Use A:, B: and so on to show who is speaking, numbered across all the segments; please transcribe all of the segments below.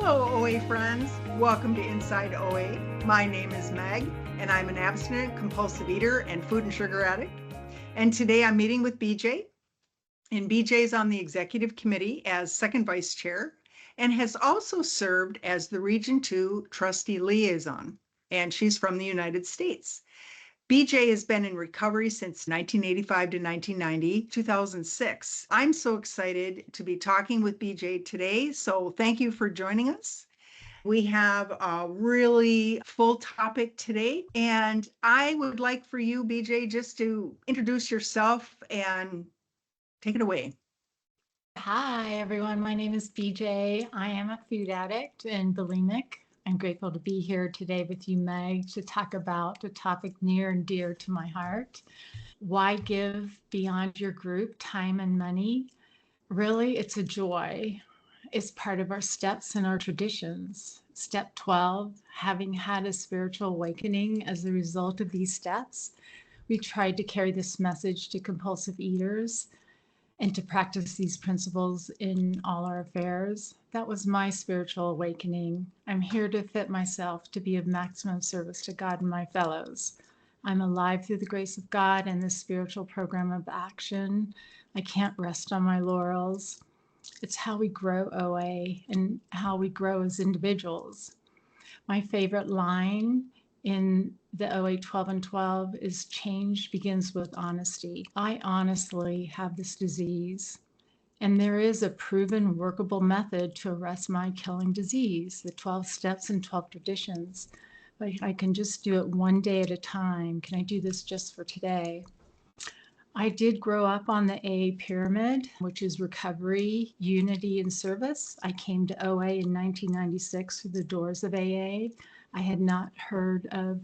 A: Hello, OA friends. Welcome to Inside OA. My name is Meg, and I'm an abstinent, compulsive eater and food and sugar addict. And today I'm meeting with BJ. And BJ is on the executive committee as second vice chair and has also served as the Region 2 trustee liaison. And she's from the United States. BJ has been in recovery since 1985 to 1990, 2006. I'm so excited to be talking with BJ today. So thank you for joining us. We have a really full topic today, and I would like for you, BJ, just to introduce yourself and take it away.
B: Hi, everyone. My name is BJ. I am a food addict and bulimic. I'm grateful to be here today with you, Meg, to talk about a topic near and dear to my heart. Why give beyond your group time and money? Really, it's a joy. It's part of our steps and our traditions. Step 12, having had a spiritual awakening as a result of these steps, we tried to carry this message to compulsive eaters and to practice these principles in all our affairs. That was my spiritual awakening. I'm here to fit myself to be of maximum service to God and my fellows. I'm alive through the grace of God and this spiritual program of action. I can't rest on my laurels. It's how we grow OA and how we grow as individuals. My favorite line in the OA 12 and 12 is change begins with honesty. I honestly have this disease, and there is a proven workable method to arrest my killing disease, the 12 steps and 12 traditions. But I can just do it one day at a time. Can I do this just for today? I did grow up on the AA pyramid, which is recovery, unity, and service. I came to OA in 1996 through the doors of AA. I had not heard of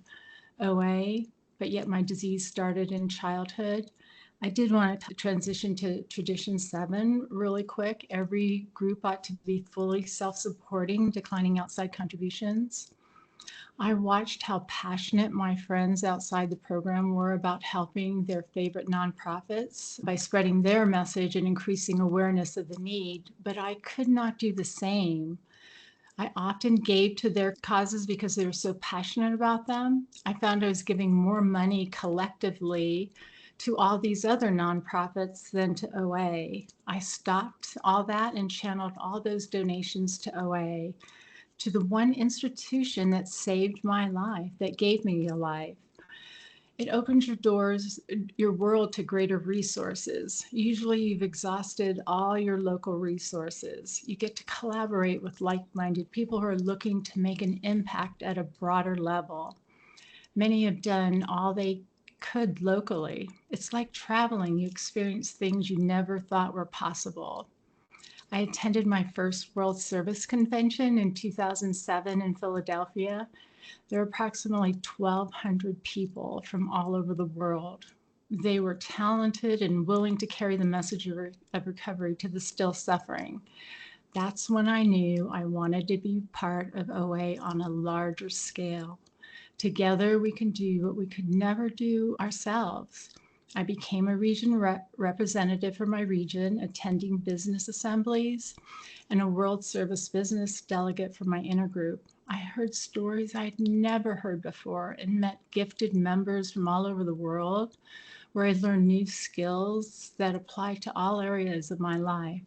B: OA, but yet my disease started in childhood. I did want to transition to tradition 7 really quick. Every group ought to be fully self-supporting, declining outside contributions. I watched how passionate my friends outside the program were about helping their favorite nonprofits by spreading their message and increasing awareness of the need, but I could not do the same. I often gave to their causes because they were so passionate about them. I found I was giving more money collectively to all these other nonprofits than to OA. I stopped all that and channeled all those donations to OA, to the one institution that saved my life, that gave me a life. It opens your doors, your world to greater resources. Usually you've exhausted all your local resources. You get to collaborate with like-minded people who are looking to make an impact at a broader level. Many have done all they could locally. It's like traveling. You experience things you never thought were possible. I attended my first World Service Convention in 2007 in Philadelphia. There were approximately 1,200 people from all over the world. They were talented and willing to carry the message of recovery to the still suffering. That's when I knew I wanted to be part of OA on a larger scale. Together we can do what we could never do ourselves. I became a region representative for my region, attending business assemblies, and a World Service Business delegate for my intergroup. I heard stories I'd never heard before and met gifted members from all over the world, where I learned new skills that apply to all areas of my life.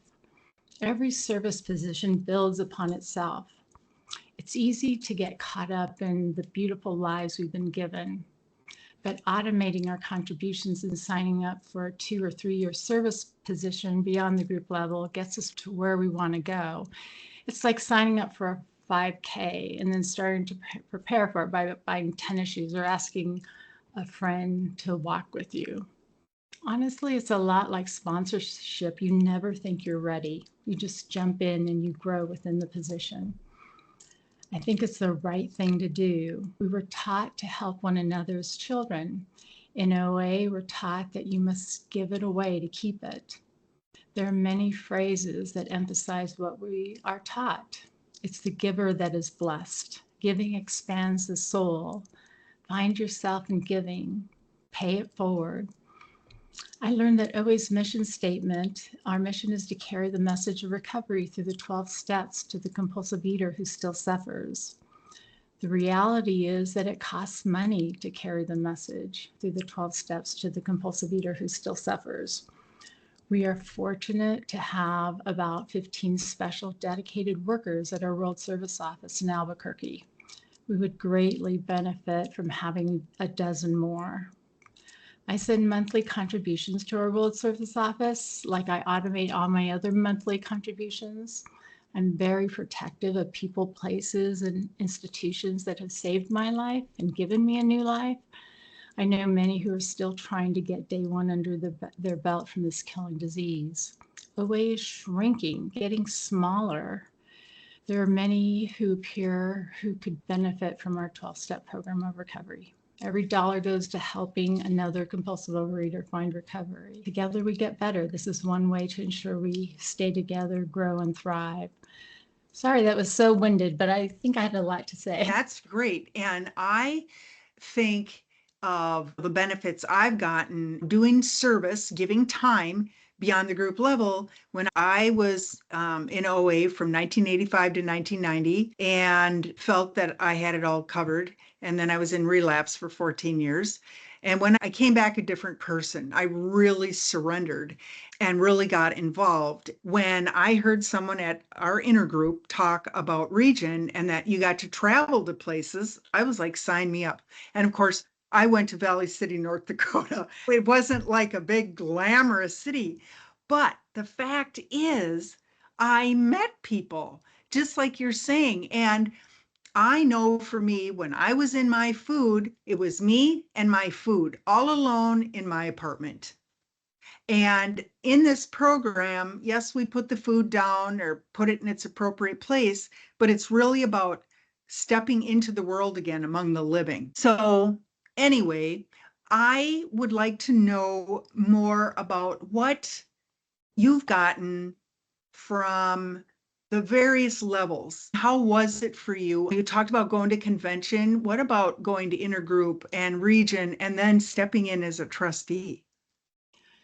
B: Every service position builds upon itself. It's easy to get caught up in the beautiful lives we've been given, but automating our contributions and signing up for a 2 or 3 year service position beyond the group level gets us to where we want to go. It's like signing up for a 5K and then starting to prepare for it by buying tennis shoes or asking a friend to walk with you. Honestly, it's a lot like sponsorship. You never think you're ready. You just jump in and you grow within the position. I think it's the right thing to do. We were taught to help one another as children. In OA, we're taught that you must give it away to keep it. There are many phrases that emphasize what we are taught. It's the giver that is blessed. Giving expands the soul. Find yourself in giving. Pay it forward. I learned that OA's mission statement, our mission is to carry the message of recovery through the 12 steps to the compulsive eater who still suffers. The reality is that it costs money to carry the message through the 12 steps to the compulsive eater who still suffers. We are fortunate to have about 15 special dedicated workers at our World Service Office in Albuquerque. We would greatly benefit from having a dozen more. I send monthly contributions to our World Service Office, like I automate all my other monthly contributions. I'm very protective of people, places, and institutions that have saved my life and given me a new life. I know many who are still trying to get day one under their belt from this killing disease. OA is shrinking, getting smaller. There are many who appear who could benefit from our 12-step program of recovery. Every dollar goes to helping another compulsive overeater find recovery. Together we get better. This is one way to ensure we stay together, grow, and thrive. Sorry, that was so winded, but I think I had a lot to say.
A: That's great. And I think of the benefits I've gotten doing service, giving time beyond the group level when I was in OA from 1985 to 1990 and felt that I had it all covered. And then I was in relapse for 14 years. And when I came back a different person, I really surrendered and really got involved. When I heard someone at our intergroup talk about region and that you got to travel to places, I was like, sign me up. And of course, I went to Valley City, North Dakota. It wasn't like a big glamorous city, but the fact is, I met people just like you're saying. And I know for me, when I was in my food, it was me and my food all alone in my apartment. And in this program, yes, we put the food down or put it in its appropriate place, but it's really about stepping into the world again among the living. So anyway, I would like to know more about what you've gotten from the various levels. How was it for you? You talked about going to convention. What about going to intergroup and region and then stepping in as a trustee?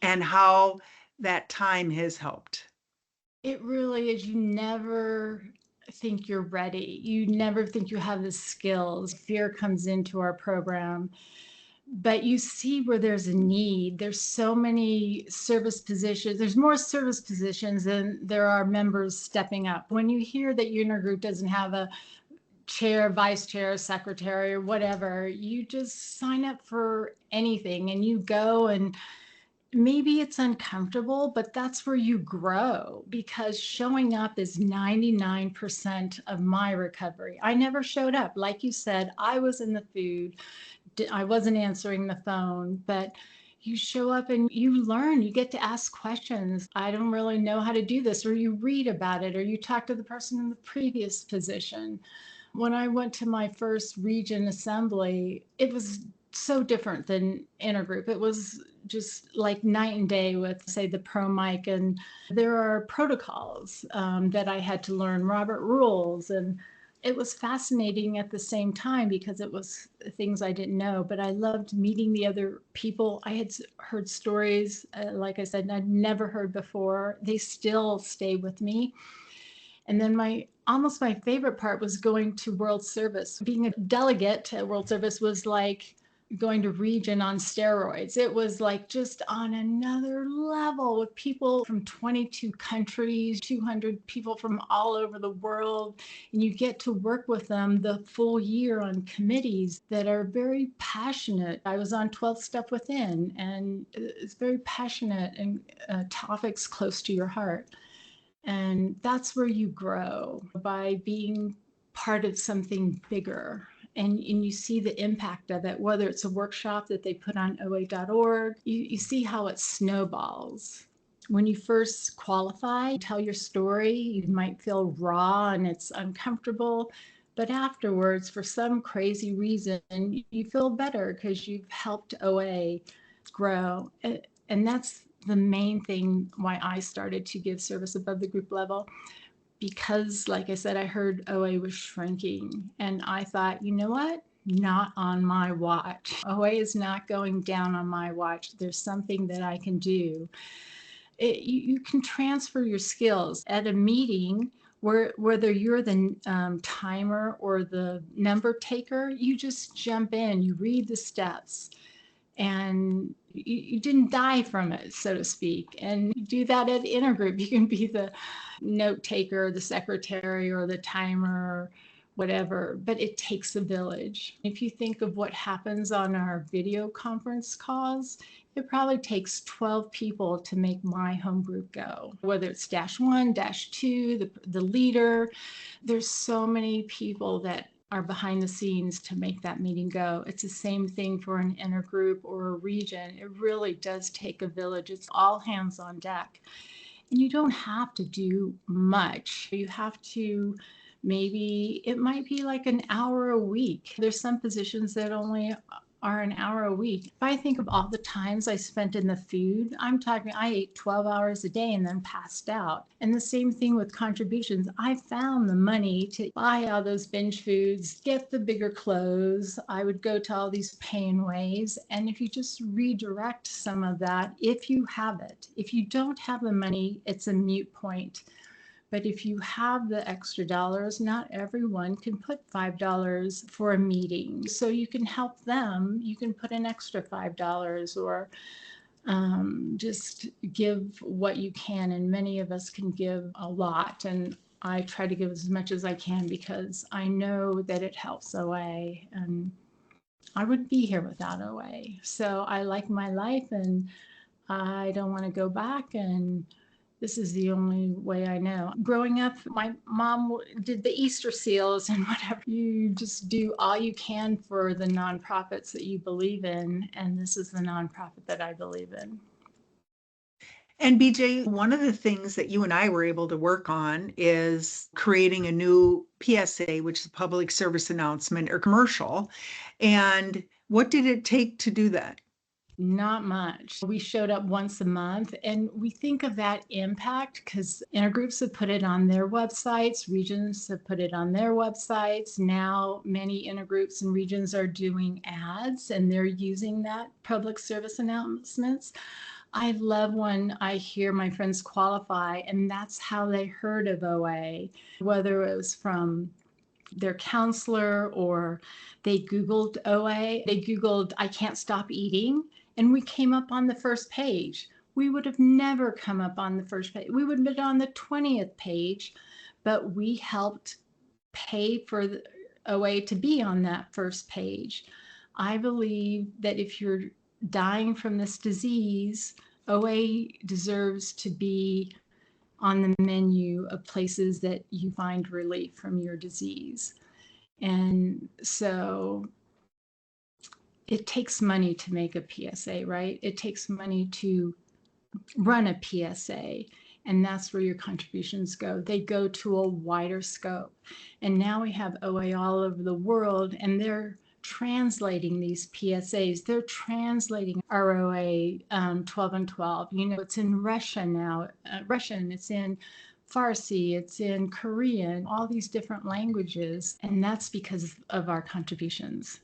A: And how that time has helped.
B: It really is. You never think you're ready. You never think you have the skills. Fear comes into our program, but you see where there's a need. There's so many service positions. There's more service positions than there are members stepping up. When you hear that your intergroup doesn't have a chair, vice chair, secretary, or whatever, you just sign up for anything and you go, and maybe it's uncomfortable, but that's where you grow, because showing up is 99% of my recovery. I never showed up. Like you said, I was in the food. I wasn't answering the phone, but you show up and you learn, you get to ask questions. I don't really know how to do this, or you read about it, or you talk to the person in the previous position. When I went to my first region assembly, it was so different than intergroup. It was just like night and day with, say, the pro mic. And there are protocols that I had to learn, Robert rules. And it was fascinating at the same time because it was things I didn't know, but I loved meeting the other people. I had heard stories, like I said, I'd never heard before. They still stay with me. And then almost my favorite part was going to World Service. Being a delegate to World Service was like going to region on steroids. It was like just on another level with people from 22 countries, 200 people from all over the world. And you get to work with them the full year on committees that are very passionate. I was on 12 Step Within, and it's very passionate and topics close to your heart. And that's where you grow, by being part of something bigger. And you see the impact of it, whether it's a workshop that they put on OA.org, you see how it snowballs. When you first qualify, tell your story, you might feel raw and it's uncomfortable. But afterwards, for some crazy reason, you feel better because you've helped OA grow. And that's the main thing why I started to give service above the group level, because like I said, I heard OA was shrinking and I thought, you know what? not on my watch. OA is not going down on my watch. There's something that I can do. You can transfer your skills at a meeting. Whether you're the timer or the number taker, you just jump in, you read the steps, and you didn't die from it, so to speak. And you do that at intergroup. You can be the note taker, the secretary, or the timer, whatever, but it takes a village. If you think of what happens on our video conference calls, it probably takes 12 people to make my home group go, whether it's -1, -2, the leader. There's so many people that are behind the scenes to make that meeting go. It's the same thing for an intergroup or a region. It really does take a village. It's all hands on deck. And you don't have to do much. You have to, maybe it might be like an hour a week. There's some positions that only are an hour a week. If I think of all the times I spent in the food, I'm talking, I ate 12 hours a day and then passed out. And the same thing with contributions. I found the money to buy all those binge foods, get the bigger clothes. I would go to all these pain ways. And if you just redirect some of that, if you have it, if you don't have the money, it's a moot point. But if you have the extra dollars, not everyone can put $5 for a meeting. So you can help them. You can put an extra $5 or just give what you can. And many of us can give a lot. And I try to give as much as I can because I know that it helps OA. And I wouldn't be here without OA. So I like my life and I don't want to go back, and this is the only way I know. Growing up, my mom did the Easter seals and whatever. You just do all you can for the nonprofits that you believe in, and this is the nonprofit that I believe in.
A: And BJ, one of the things that you and I were able to work on is creating a new PSA, which is a public service announcement or commercial. And what did it take to do that?
B: Not much. We showed up once a month, and we think of that impact because intergroups have put it on their websites, regions have put it on their websites. Now many intergroups and regions are doing ads and they're using that public service announcements. I love when I hear my friends qualify, and that's how they heard of OA, whether it was from their counselor or they Googled OA, they Googled, I can't stop eating, and we came up on the first page. We would have never come up on the first page. We would have been on the 20th page, but we helped pay for the OA to be on that first page. I believe that if you're dying from this disease, OA deserves to be on the menu of places that you find relief from your disease. And so it takes money to make a PSA, right? It takes money to run a PSA, and that's where your contributions go. They go to a wider scope. And now we have OA all over the world, and they're translating these PSAs. They're translating ROA 12 and 12. You know, it's in Russian now, Russian, it's in Farsi, it's in Korean, all these different languages. And that's because of our contributions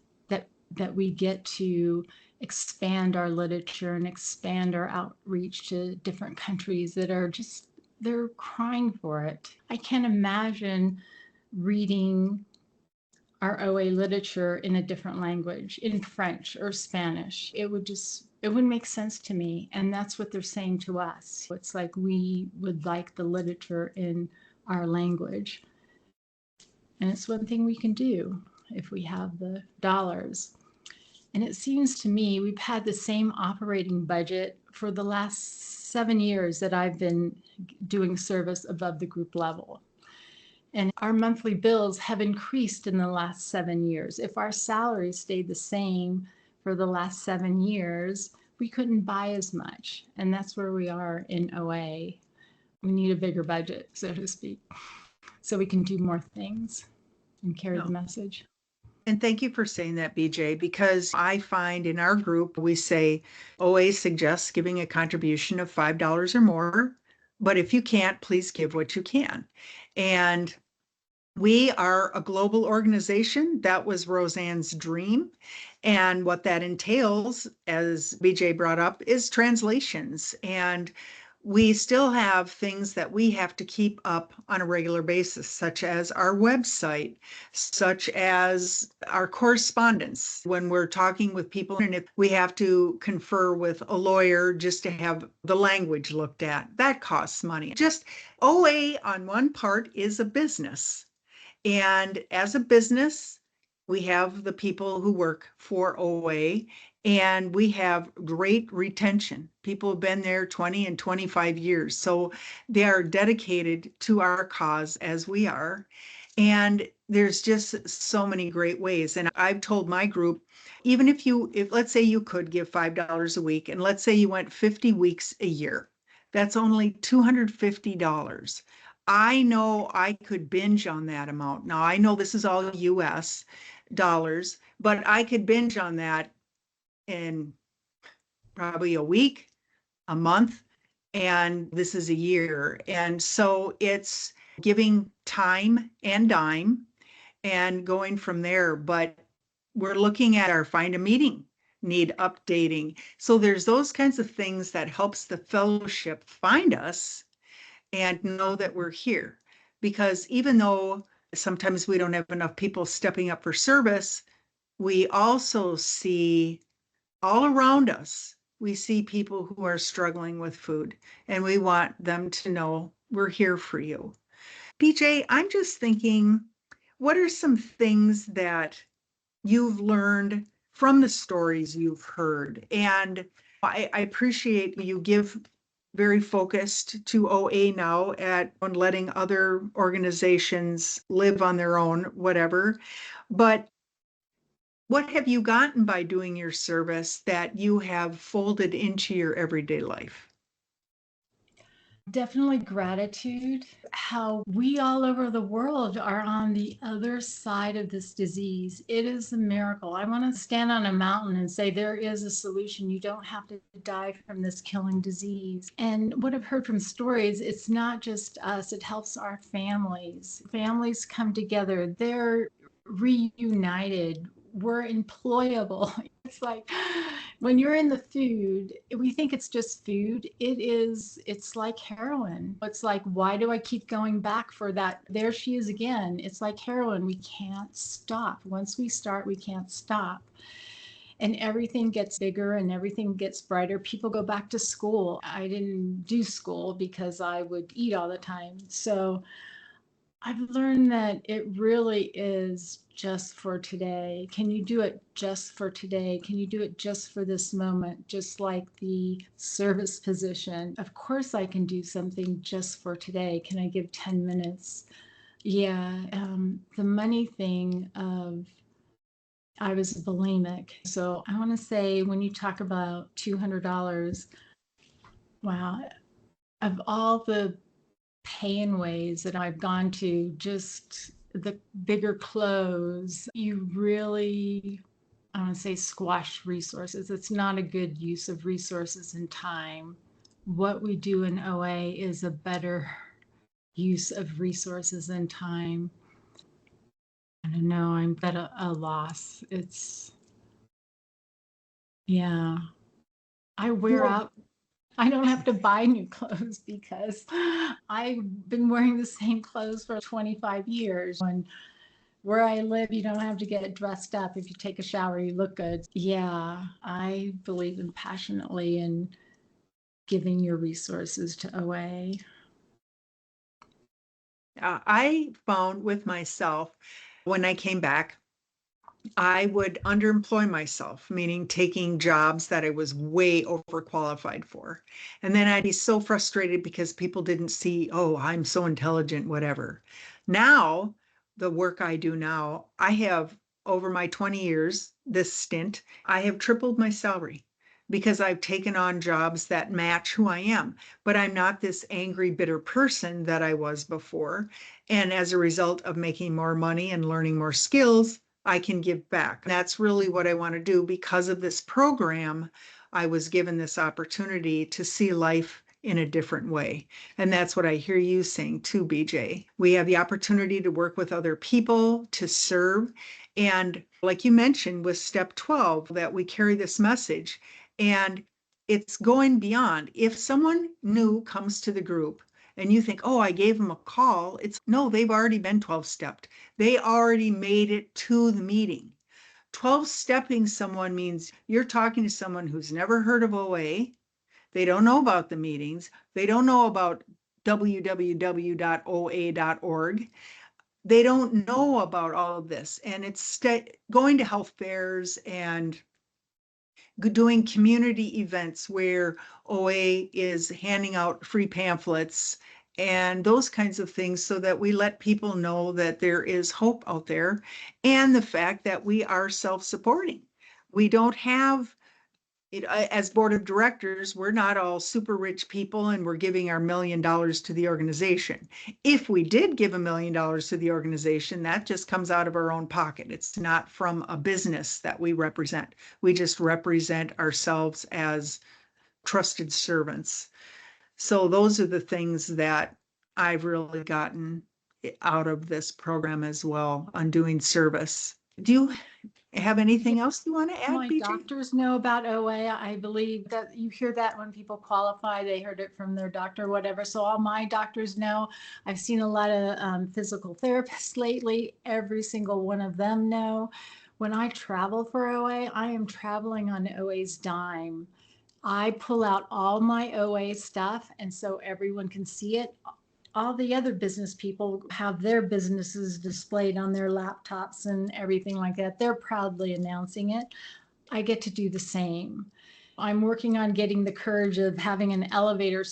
B: that we get to expand our literature and expand our outreach to different countries that are just, they're crying for it. I can't imagine reading our OA literature in a different language, in French or Spanish. It wouldn't make sense to me. And that's what they're saying to us. It's like we would like the literature in our language. And it's one thing we can do if we have the dollars. And it seems to me we've had the same operating budget for the last 7 years that I've been doing service above the group level. And our monthly bills have increased in the last 7 years. If our salary stayed the same for the last 7 years, we couldn't buy as much. And that's where we are in OA. We need a bigger budget, so to speak, so we can do more things and carry the message.
A: And thank you for saying that, BJ, because I find in our group, we say OA suggests giving a contribution of $5 or more, but if you can't, please give what you can. And We are a global organization. That was Roseanne's dream. And what that entails, as BJ brought up, is translations. And we still have things that we have to keep up on a regular basis, such as our website, such as our correspondence. When we're talking with people, and if we have to confer with a lawyer just to have the language looked at, that costs money. Just OA on one part is a business. And as a business, we have the people who work for OA, and we have great retention. People have been there 20 and 25 years. So they are dedicated to our cause as we are. And there's just so many great ways. And I've told my group, even if let's say you could give $5 a week, and let's say you went 50 weeks a year, that's only $250. I know I could binge on that amount. Now, I know this is all US dollars, but I could binge on that in probably a week, a month, and this is a year. And so it's giving time and dime and going from there. But we're looking at our find a meeting need updating. So there's those kinds of things that helps the fellowship find us and know that we're here. Because even though sometimes we don't have enough people stepping up for service, we also see all around us, we see people who are struggling with food, and we want them to know we're here for you. BJ, I'm just thinking, what are some things that you've learned from the stories you've heard? And I appreciate you give very focused to OA now at on letting other organizations live on their own, whatever. But what have you gotten by doing your service that you have folded into your everyday life?
B: Definitely gratitude. How we all over the world are on the other side of this disease. It is a miracle. I want to stand on a mountain and say there is a solution. You don't have to die from this killing disease. And what I've heard from stories, it's not just us, it helps our families. Families come together, they're reunited, we're employable. It's like when you're in the food, we think it's just food. It's like heroin. It's like, why do I keep going back for that? There she is again. It's like heroin. We can't stop. Once we start, we can't stop. And everything gets bigger and everything gets brighter. People go back to school. I didn't do school because I would eat all the time. So I've learned that it really is just for today. Can you do it just for today? Can you do it just for this moment? Just like the service position. Of course, I can do something just for today. Can I give 10 minutes? Yeah. The money thing of I was bulimic. So I want to say when you talk about $200, wow, of all the pain ways that I've gone to, just the bigger clothes, you really, I want to say, squash resources. It's not a good use of resources and time. What we do in OA is a better use of resources and time. I don't know, I'm at a loss. It's, yeah, I wear
A: Well,
B: out. I don't have to buy new clothes because I've been wearing the same clothes for 25 years. And where I live, you don't have to get dressed up. If you take a shower, you look good. Yeah, I believe in passionately in giving your resources to OA.
A: I found with myself when I came back, I would underemploy myself, meaning taking jobs that I was way overqualified for. And then I'd be so frustrated because people didn't see, oh, I'm so intelligent, whatever. Now, the work I do now, I have over my 20 years, this stint, I have tripled my salary because I've taken on jobs that match who I am. But I'm not this angry, bitter person that I was before. And as a result of making more money and learning more skills, I can give back. That's really what I want to do. Because of this program, I was given this opportunity to see life in a different way. And that's what I hear you saying too, BJ. We have the opportunity to work with other people, to serve. And like you mentioned with step 12, that we carry this message, and it's going beyond. If someone new comes to the group and you think, oh, I gave them a call, it's no, they've already been 12 stepped. They already made it to the meeting. 12 stepping someone means you're talking to someone who's never heard of OA. They don't know about the meetings. They don't know about www.oa.org. They don't know about all of this. And it's going to health fairs and doing community events where OA is handing out free pamphlets and those kinds of things, so that we let people know that there is hope out there, and the fact that we are self-supporting. We don't have it, as board of directors, we're not all super rich people and we're giving our $1 million to the organization. If we did give $1 million to the organization, that just comes out of our own pocket. It's not from a business that we represent. We just represent ourselves as trusted servants. So those are the things that I've really gotten out of this program as well, on doing service. Do you have anything else you want to add,
B: My
A: BJ?
B: doctors know about OA. I believe that you hear that when people qualify, they heard it from their doctor, whatever. So all my doctors know. I've seen a lot of physical therapists lately. Every single one of them know. When I travel for OA, I am traveling on OA's dime. I pull out all my OA stuff, and so everyone can see it. All the other business people have their businesses displayed on their laptops and everything like that. They're proudly announcing it. I get to do the same. I'm working on getting the courage of having an elevator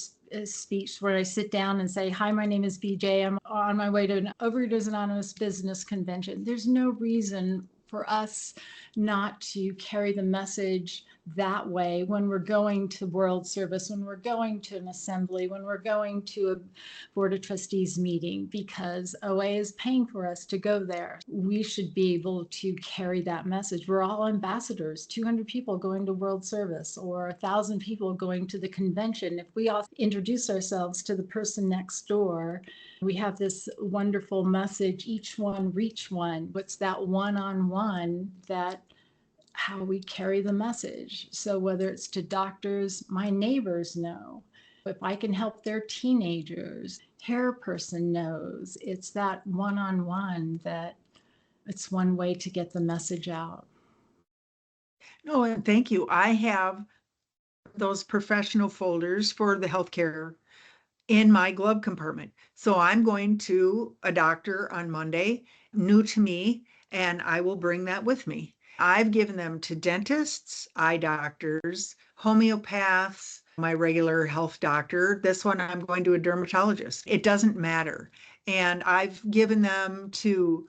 B: speech where I sit down and say, hi, my name is BJ. I'm on my way to an Overeaters Anonymous business convention. There's no reason for us not to carry the message that way when we're going to world service, when we're going to an assembly, when we're going to a board of trustees meeting, because OA is paying for us to go there. We should be able to carry that message. We're all ambassadors, 200 people going to world service or 1,000 people going to the convention. If we all introduce ourselves to the person next door, we have this wonderful message, each one reach one. What's that one-on-one that how we carry the message. So whether it's to doctors, my neighbors know. If I can help their teenagers, hair person knows. It's that one-on-one that it's one way to get the message out.
A: No, and thank you. I have those professional folders for the healthcare in my glove compartment. So I'm going to a doctor on Monday, new to me, and I will bring that with me. I've given them to dentists, eye doctors, homeopaths, my regular health doctor. This one, I'm going to a dermatologist. It doesn't matter. And I've given them to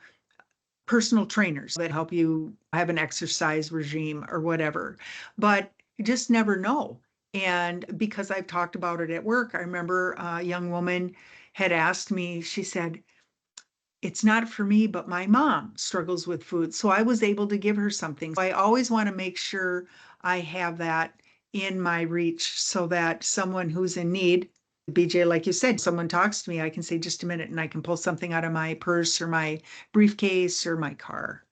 A: personal trainers that help you have an exercise regime or whatever. But you just never know. And because I've talked about it at work, I remember a young woman had asked me, she said, it's not for me, but my mom struggles with food. So I was able to give her something. I always want to make sure I have that in my reach so that someone who's in need, BJ, like you said, someone talks to me, I can say, just a minute, and I can pull something out of my purse or my briefcase or my car.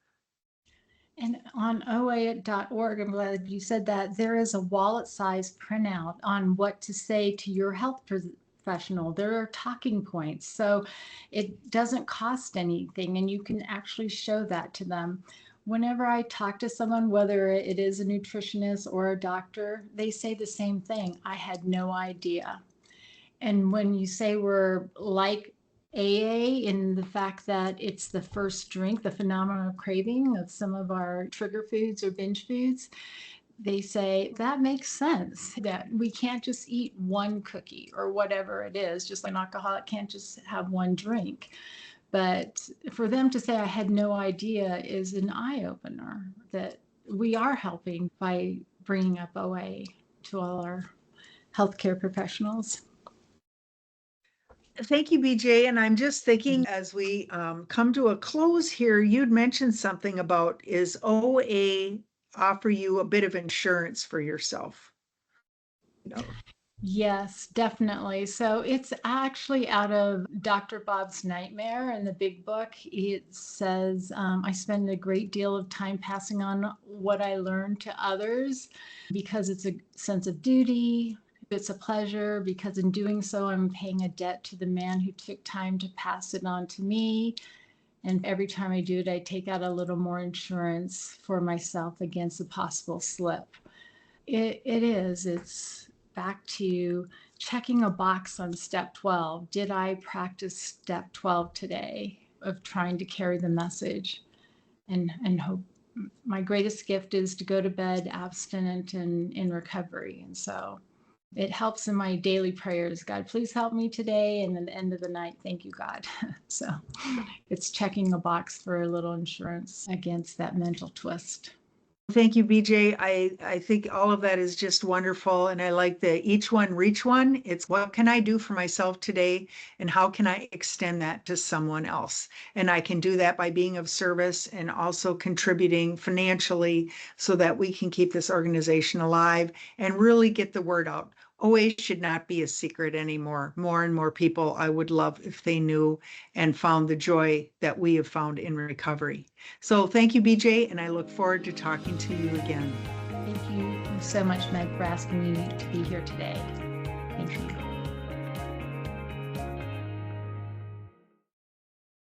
B: And on OA.org, I'm glad you said that, there is a wallet-sized printout on what to say to your health professional. There are talking points, so it doesn't cost anything, and you can actually show that to them. Whenever I talk to someone, whether it is a nutritionist or a doctor, they say the same thing. I had no idea. And when you say we're like AA in the fact that it's the first drink, the phenomenon of craving of some of our trigger foods or binge foods, they say that makes sense, that we can't just eat one cookie or whatever it is, just like an alcoholic can't just have one drink. But for them to say I had no idea is an eye-opener, that we are helping by bringing up OA to all our healthcare professionals.
A: Thank you, BJ. And I'm just thinking as we come to a close here, you'd mentioned something about, is OA offer you a bit of insurance for yourself? No.
B: Yes, definitely. So it's actually out of Dr. Bob's Nightmare in the big book. It says, I spend a great deal of time passing on what I learned to others because it's a sense of duty. It's a pleasure because in doing so, I'm paying a debt to the man who took time to pass it on to me. And every time I do it, I take out a little more insurance for myself against a possible slip. It's back to checking a box on step 12. Did I practice step 12 today of trying to carry the message and hope? My greatest gift is to go to bed abstinent and in recovery. And so it helps in my daily prayers. God, please help me today. And at the end of the night, thank you, God. So it's checking a box for a little insurance against that mental twist.
A: Thank you, BJ. I think all of that is just wonderful. And I like the each one reach one. It's what can I do for myself today? And how can I extend that to someone else? And I can do that by being of service and also contributing financially so that we can keep this organization alive and really get the word out. OA should not be a secret anymore. More and more people I would love if they knew and found the joy that we have found in recovery. So thank you, BJ, and I look forward to talking to you again.
B: Thank you so much, Meg, for asking me to be here today. Thank you.